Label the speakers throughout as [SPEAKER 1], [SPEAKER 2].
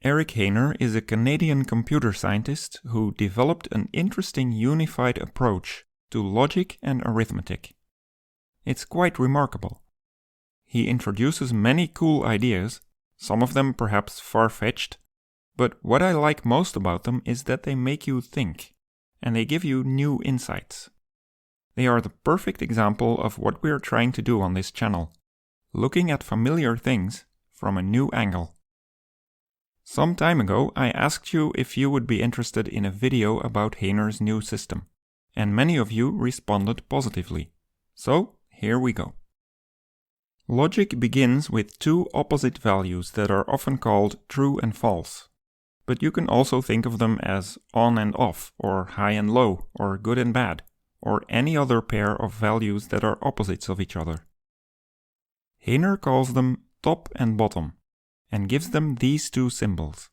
[SPEAKER 1] Eric Hehner is a Canadian computer scientist who developed an interesting unified approach to logic and arithmetic. It's quite remarkable. He introduces many cool ideas, some of them perhaps far-fetched, but what I like most about them is that they make you think, and they give you new insights. They are the perfect example of what we are trying to do on this channel, looking at familiar things from a new angle. Some time ago, I asked you if you would be interested in a video about Hehner's new system, and many of you responded positively. So, here we go. Logic begins with two opposite values that are often called true and false. But you can also think of them as on and off, or high and low, or good and bad, or any other pair of values that are opposites of each other. Hehner calls them top and bottom, and gives them these two symbols.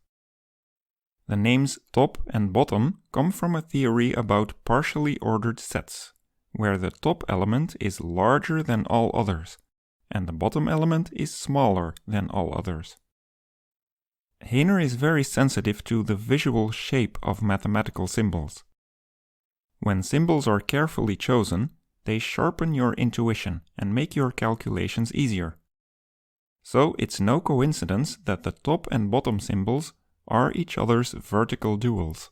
[SPEAKER 1] The names top and bottom come from a theory about partially ordered sets, where the top element is larger than all others, and the bottom element is smaller than all others. Hehner is very sensitive to the visual shape of mathematical symbols. When symbols are carefully chosen, they sharpen your intuition and make your calculations easier. So it's no coincidence that the top and bottom symbols are each other's vertical duals.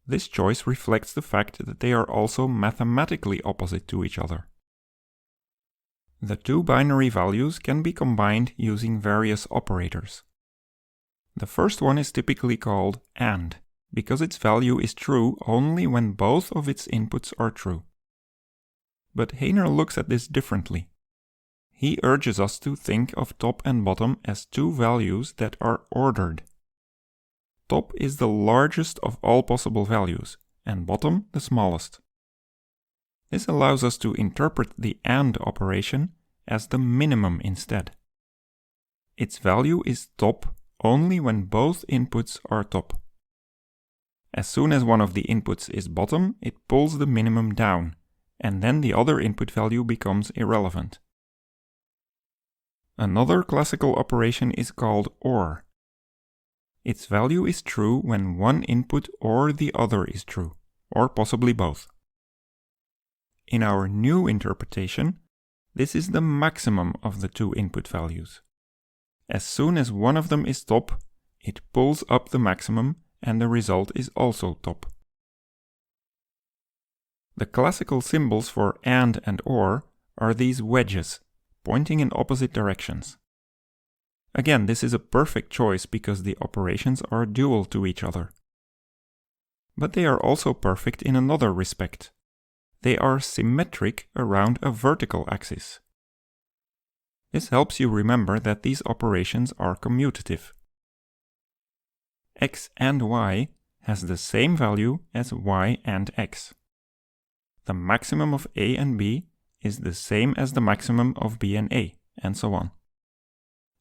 [SPEAKER 1] This choice reflects the fact that they are also mathematically opposite to each other. The two binary values can be combined using various operators. The first one is typically called AND, because its value is true only when both of its inputs are true. But Hehner looks at this differently. He urges us to think of top and bottom as two values that are ordered. Top is the largest of all possible values, and bottom the smallest. This allows us to interpret the AND operation as the minimum instead. Its value is top only when both inputs are top. As soon as one of the inputs is bottom, it pulls the minimum down, and then the other input value becomes irrelevant. Another classical operation is called OR. Its value is true when one input or the other is true, or possibly both. In our new interpretation, this is the maximum of the two input values. As soon as one of them is top, it pulls up the maximum and the result is also top. The classical symbols for AND and OR are these wedges, pointing in opposite directions. Again, this is a perfect choice because the operations are dual to each other. But they are also perfect in another respect. They are symmetric around a vertical axis. This helps you remember that these operations are commutative. X and Y has the same value as Y and X. The maximum of A and B is the same as the maximum of B and A, and so on.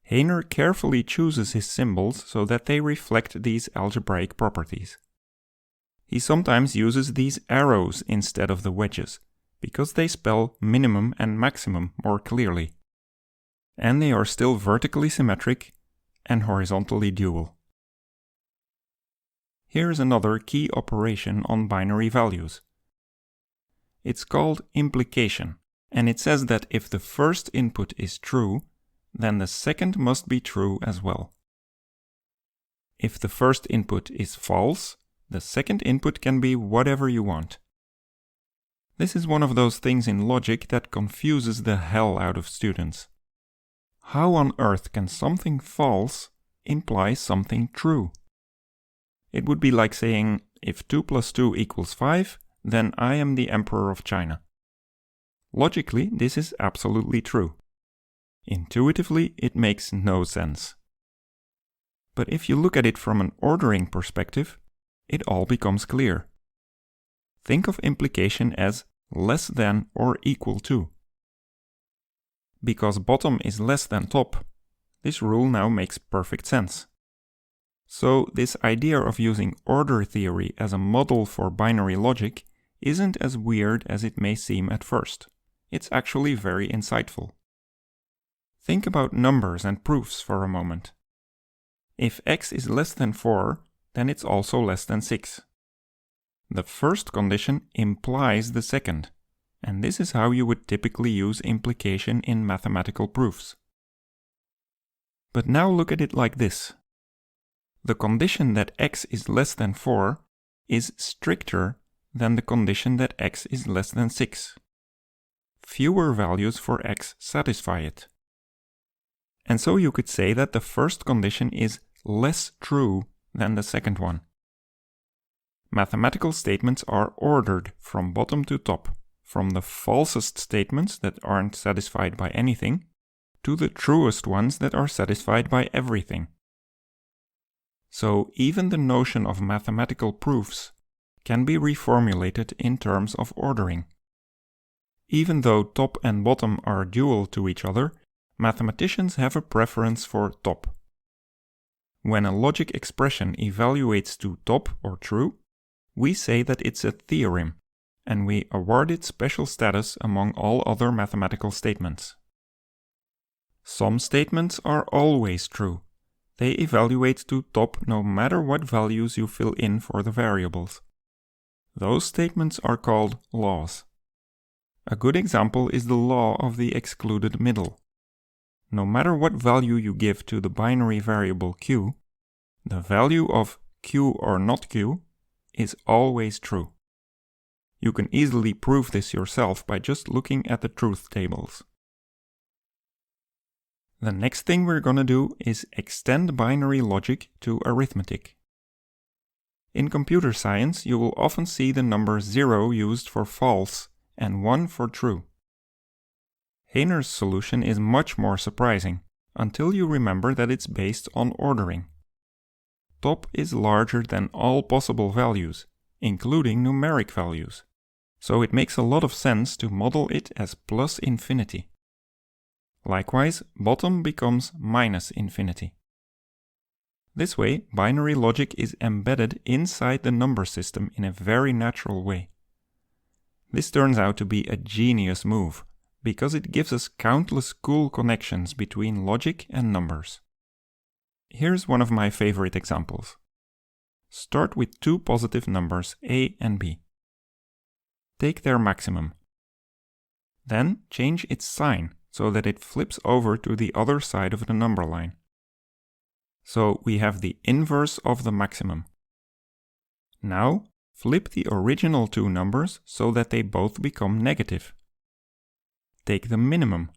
[SPEAKER 1] Hehner carefully chooses his symbols so that they reflect these algebraic properties. He sometimes uses these arrows instead of the wedges, because they spell minimum and maximum more clearly. And they are still vertically symmetric and horizontally dual. Here's another key operation on binary values. It's called implication, and it says that if the first input is true, then the second must be true as well. If the first input is false, the second input can be whatever you want. This is one of those things in logic that confuses the hell out of students. How on earth can something false imply something true? It would be like saying, if 2 plus 2 equals 5, then I am the Emperor of China. Logically, this is absolutely true. Intuitively, it makes no sense. But if you look at it from an ordering perspective, it all becomes clear. Think of implication as less than or equal to. Because bottom is less than top, this rule now makes perfect sense. So this idea of using order theory as a model for binary logic isn't as weird as it may seem at first. It's actually very insightful. Think about numbers and proofs for a moment. If x is less than 4, then it's also less than 6. The first condition implies the second, and this is how you would typically use implication in mathematical proofs. But now look at it like this. The condition that x is less than 4 is stricter than the condition that x is less than 6. Fewer values for x satisfy it. And so you could say that the first condition is less true than the second one. Mathematical statements are ordered from bottom to top, from the falsest statements that aren't satisfied by anything, to the truest ones that are satisfied by everything. So even the notion of mathematical proofs can be reformulated in terms of ordering. Even though top and bottom are dual to each other, mathematicians have a preference for top. When a logic expression evaluates to top or true, we say that it's a theorem, and we award it special status among all other mathematical statements. Some statements are always true. They evaluate to top no matter what values you fill in for the variables. Those statements are called laws. A good example is the law of the excluded middle. No matter what value you give to the binary variable q, the value of q or not q is always true. You can easily prove this yourself by just looking at the truth tables. The next thing we're gonna do is extend binary logic to arithmetic. In computer science, you will often see the number 0 used for false and 1 for true. Hehner's solution is much more surprising, until you remember that it's based on ordering. Top is larger than all possible values, including numeric values, so it makes a lot of sense to model it as plus infinity. Likewise, bottom becomes minus infinity. This way, binary logic is embedded inside the number system in a very natural way. This turns out to be a genius move, because it gives us countless cool connections between logic and numbers. Here's one of my favorite examples. Start with two positive numbers a and b. Take their maximum. Then change its sign so that it flips over to the other side of the number line. So we have the inverse of the maximum. Now flip the original two numbers so that they both become negative. Take the minimum.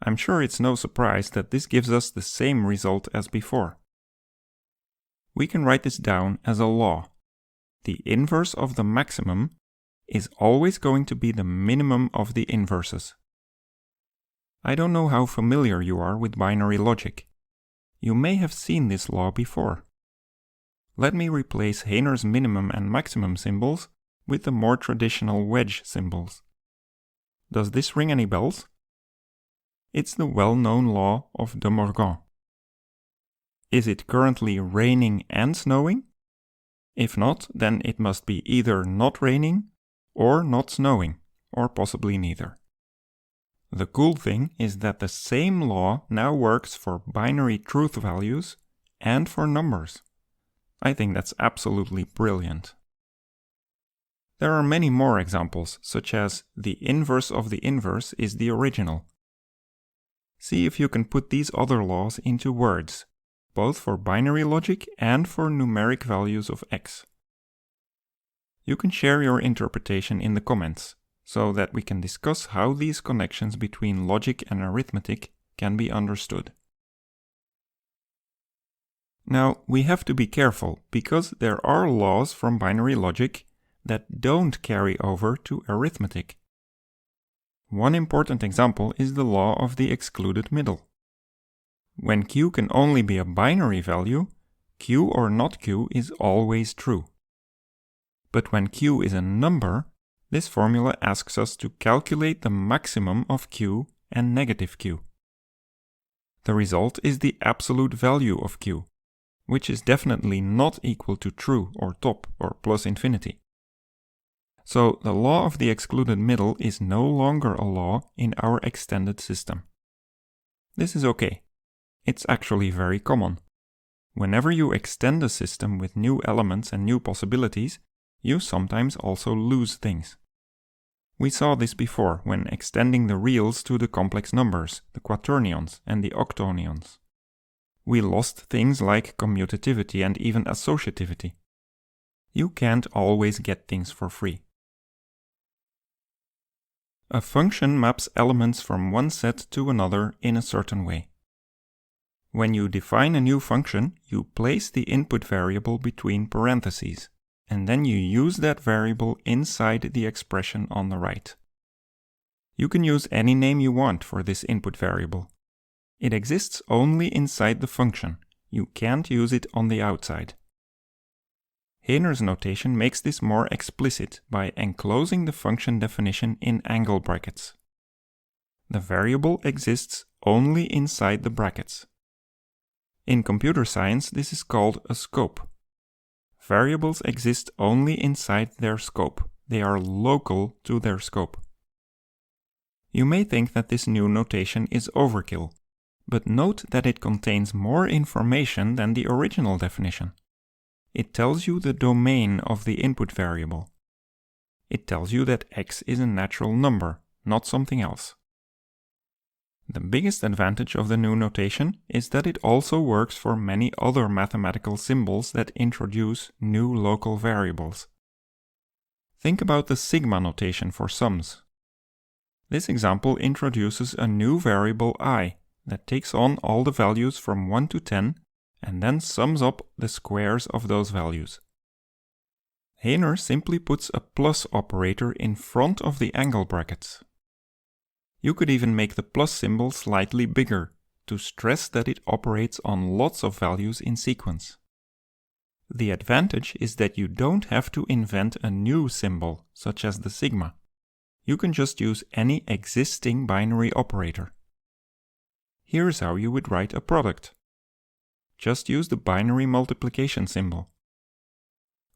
[SPEAKER 1] I'm sure it's no surprise that this gives us the same result as before. We can write this down as a law. The inverse of the maximum is always going to be the minimum of the inverses. I don't know how familiar you are with binary logic. You may have seen this law before. Let me replace Hehner's minimum and maximum symbols with the more traditional wedge symbols. Does this ring any bells? It's the well-known law of De Morgan. Is it currently raining and snowing? If not, then it must be either not raining or not snowing, or possibly neither. The cool thing is that the same law now works for binary truth values and for numbers. I think that's absolutely brilliant. There are many more examples, such as the inverse of the inverse is the original. See if you can put these other laws into words, both for binary logic and for numeric values of x. You can share your interpretation in the comments, so that we can discuss how these connections between logic and arithmetic can be understood. Now, we have to be careful, because there are laws from binary logic that don't carry over to arithmetic. One important example is the law of the excluded middle. When q can only be a binary value, q or not q is always true. But when q is a number, this formula asks us to calculate the maximum of q and negative q. The result is the absolute value of q, which is definitely not equal to true or top or plus infinity. So the law of the excluded middle is no longer a law in our extended system. This is okay. It's actually very common. Whenever you extend a system with new elements and new possibilities, you sometimes also lose things. We saw this before when extending the reals to the complex numbers, the quaternions and the octonions. We lost things like commutativity and even associativity. You can't always get things for free. A function maps elements from one set to another in a certain way. When you define a new function, you place the input variable between parentheses, and then you use that variable inside the expression on the right. You can use any name you want for this input variable. It exists only inside the function. You can't use it on the outside. Hehner's notation makes this more explicit by enclosing the function definition in angle brackets. The variable exists only inside the brackets. In computer science, this is called a scope. Variables exist only inside their scope. They are local to their scope. You may think that this new notation is overkill, but note that it contains more information than the original definition. It tells you the domain of the input variable. It tells you that x is a natural number, not something else. The biggest advantage of the new notation is that it also works for many other mathematical symbols that introduce new local variables. Think about the sigma notation for sums. This example introduces a new variable I that takes on all the values from 1 to 10 and then sums up the squares of those values. Hehner simply puts a plus operator in front of the angle brackets. You could even make the plus symbol slightly bigger to stress that it operates on lots of values in sequence. The advantage is that you don't have to invent a new symbol, such as the sigma. You can just use any existing binary operator. Here's how you would write a product. Just use the binary multiplication symbol.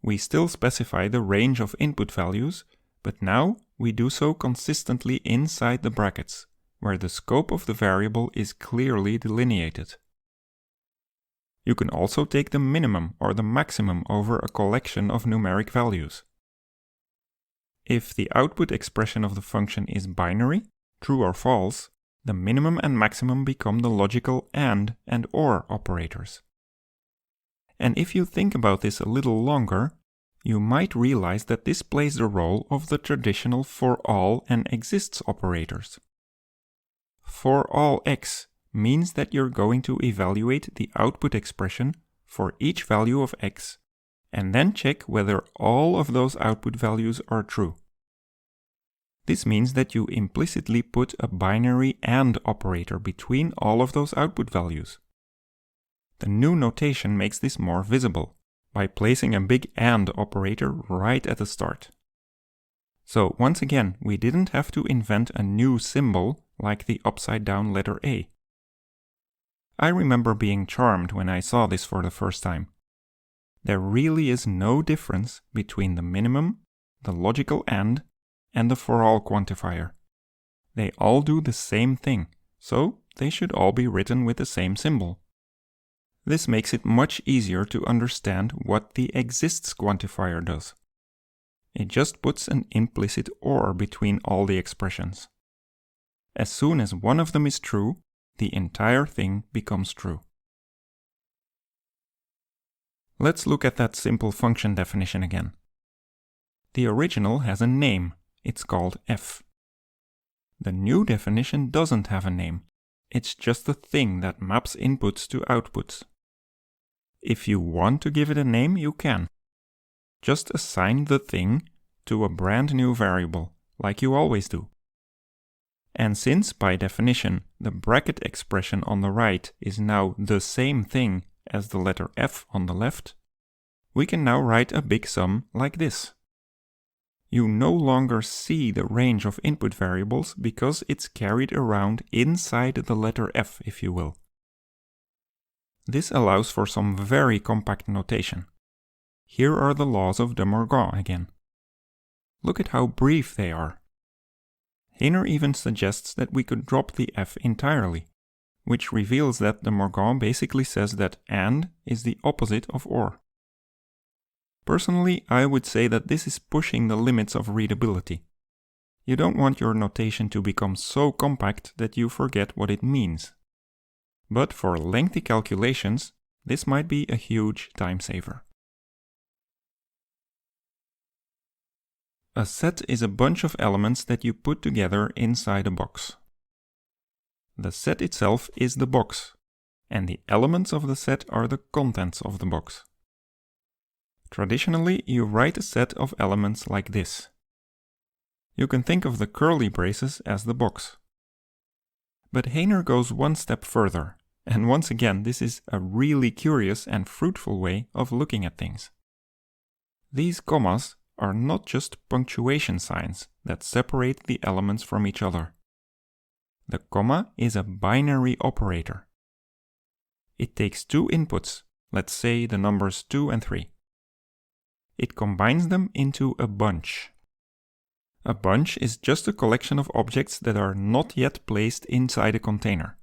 [SPEAKER 1] We still specify the range of input values, but now we do so consistently inside the brackets, where the scope of the variable is clearly delineated. You can also take the minimum or the maximum over a collection of numeric values. If the output expression of the function is binary, true or false, the minimum and maximum become the logical and or operators. And if you think about this a little longer, you might realize that this plays the role of the traditional for all and exists operators. For all x means that you're going to evaluate the output expression for each value of x, and then check whether all of those output values are true. This means that you implicitly put a binary AND operator between all of those output values. The new notation makes this more visible by placing a big AND operator right at the start. So once again, we didn't have to invent a new symbol like the upside down letter A. I remember being charmed when I saw this for the first time. There really is no difference between the minimum, the logical AND, and the for all quantifier. They all do the same thing, so they should all be written with the same symbol. This makes it much easier to understand what the exists quantifier does. It just puts an implicit OR between all the expressions. As soon as one of them is true, the entire thing becomes true. Let's look at that simple function definition again. The original has a name. It's called f. The new definition doesn't have a name. It's just a thing that maps inputs to outputs. If you want to give it a name, you can. Just assign the thing to a brand new variable, like you always do. And since, by definition, the bracket expression on the right is now the same thing as the letter f on the left, we can now write a big sum like this. You no longer see the range of input variables because it's carried around inside the letter f, if you will. This allows for some very compact notation. Here are the laws of De Morgan again. Look at how brief they are. Hehner even suggests that we could drop the f entirely. which reveals that the Morgan basically says that and is the opposite of or. Personally, I would say that this is pushing the limits of readability. You don't want your notation to become so compact that you forget what it means. But for lengthy calculations, this might be a huge time saver. A set is a bunch of elements that you put together inside a box. The set itself is the box, and the elements of the set are the contents of the box. Traditionally, you write a set of elements like this. You can think of the curly braces as the box. But Hehner goes one step further, and once again this is a really curious and fruitful way of looking at things. These commas are not just punctuation signs that separate the elements from each other. The comma is a binary operator. It takes two inputs, let's say the numbers 2 and 3. It combines them into a bunch. A bunch is just a collection of objects that are not yet placed inside a container.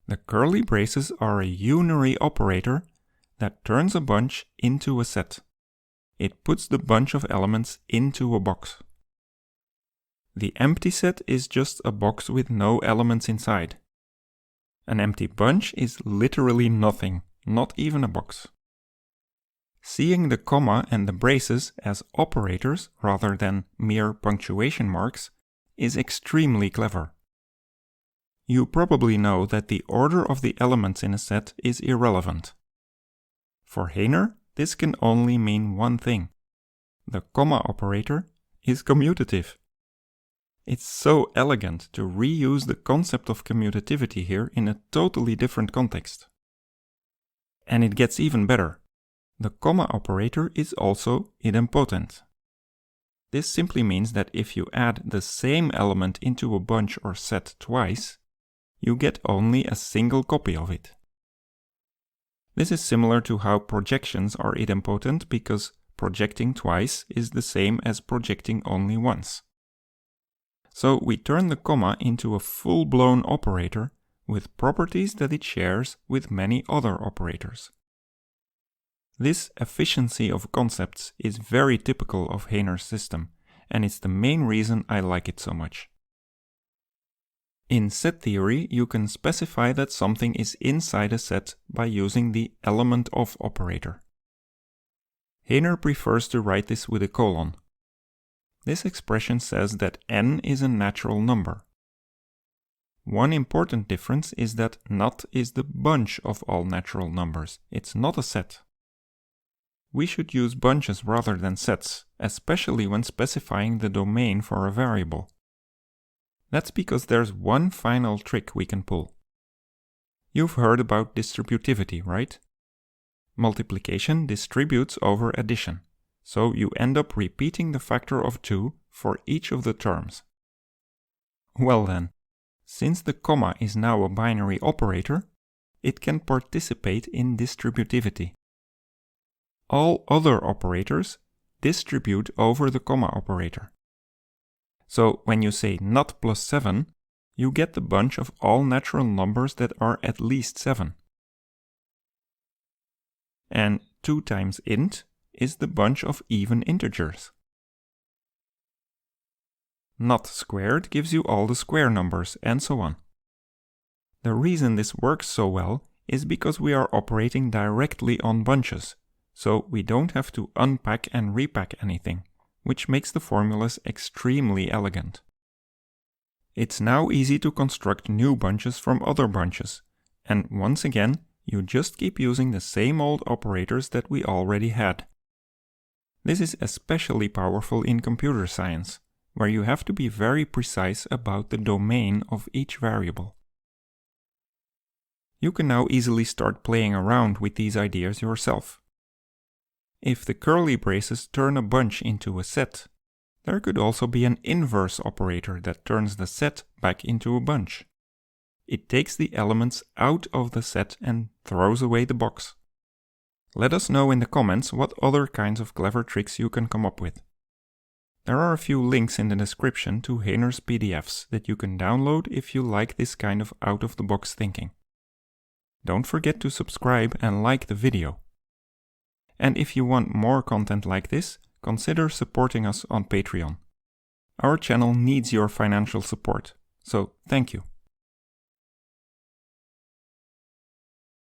[SPEAKER 1] The curly braces are a unary operator that turns a bunch into a set. It puts the bunch of elements into a box. The empty set is just a box with no elements inside. An empty bunch is literally nothing, not even a box. Seeing the comma and the braces as operators rather than mere punctuation marks is extremely clever. You probably know that the order of the elements in a set is irrelevant. For Hehner, this can only mean one thing. The comma operator is commutative. It's so elegant to reuse the concept of commutativity here in a totally different context. And it gets even better. The comma operator is also idempotent. This simply means that if you add the same element into a bunch or set twice, you get only a single copy of it. This is similar to how projections are idempotent because projecting twice is the same as projecting only once. So we turn the comma into a full-blown operator with properties that it shares with many other operators. This efficiency of concepts is very typical of Hehner's system, and it's the main reason I like it so much. In set theory, you can specify that something is inside a set by using the element of operator. Hehner prefers to write this with a colon. This expression says that n is a natural number. One important difference is that NAT is the bunch of all natural numbers, it's not a set. We should use bunches rather than sets, especially when specifying the domain for a variable. That's because there's one final trick we can pull. You've heard about distributivity, right? Multiplication distributes over addition, so you end up repeating the factor of 2 for each of the terms. Well then, since the comma is now a binary operator, it can participate in distributivity. All other operators distribute over the comma operator. So when you say NAT plus 7, you get the bunch of all natural numbers that are at least 7. And 2 times int is the bunch of even integers. NAT squared gives you all the square numbers, and so on. The reason this works so well is because we are operating directly on bunches, so we don't have to unpack and repack anything, which makes the formulas extremely elegant. It's now easy to construct new bunches from other bunches, and once again, you just keep using the same old operators that we already had. This is especially powerful in computer science, where you have to be very precise about the domain of each variable. You can now easily start playing around with these ideas yourself. If the curly braces turn a bunch into a set, there could also be an inverse operator that turns the set back into a bunch. It takes the elements out of the set and throws away the box. Let us know in the comments what other kinds of clever tricks you can come up with. There are a few links in the description to Hehner's PDFs that you can download if you like this kind of out-of-the-box thinking. Don't forget to subscribe and like the video. And if you want more content like this, consider supporting us on Patreon. Our channel needs your financial support, so thank you.